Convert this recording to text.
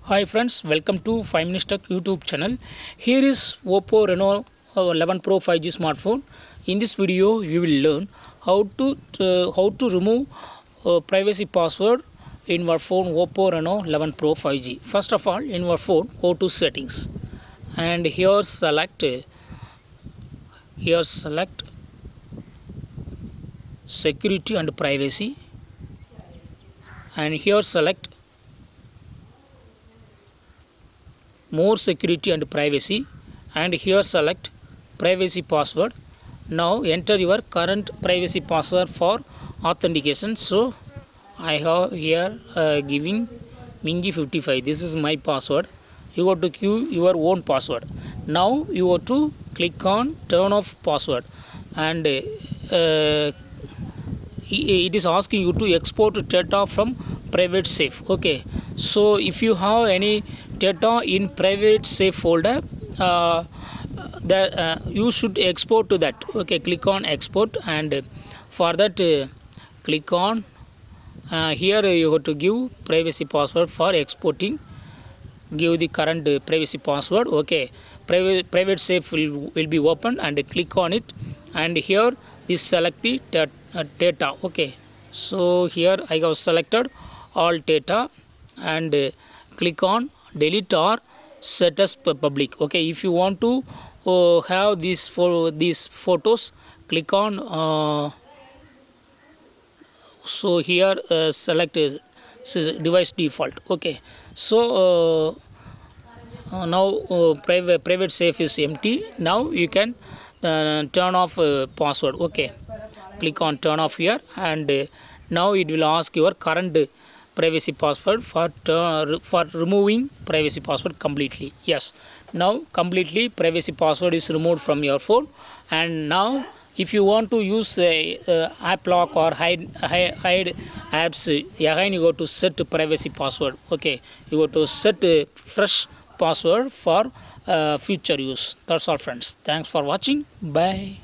Hi friends, welcome to 5 Minutes Tech YouTube channel. Here is Oppo Reno 11 Pro 5G smartphone. In this video, we will learn how to remove privacy password in your phone Oppo Reno 11 Pro 5G. First of all, in your phone, go to settings, and here select security and privacy, and here select more security and privacy, and here select privacy password. Now enter your current privacy password for authentication. So I have here giving Mingy55. This is my password. You have to give your own password. Now you have to click on turn off password, and it is asking you to export data from private safe. Okay, so if you have any data in private safe folder, that you should export to that. Okay, click on export, and for that click on here you have to give privacy password for exporting. Give the current privacy password. Okay, private safe will be opened, and click on it, and here is select the data. Okay, so here I have selected all data, and click on delete or set as public. Okay, if you want to have these photos, click on so here select device default. Okay, so now private safe is empty. Now you can turn off password. Okay, click on turn off here, and now it will ask your current privacy password for removing privacy password completely. Yes, now completely privacy password is removed from your phone. And now if you want to use app lock or hide apps, again you go to set privacy password. Okay, you go to set fresh password for future use. That's all friends. Thanks for watching. Bye.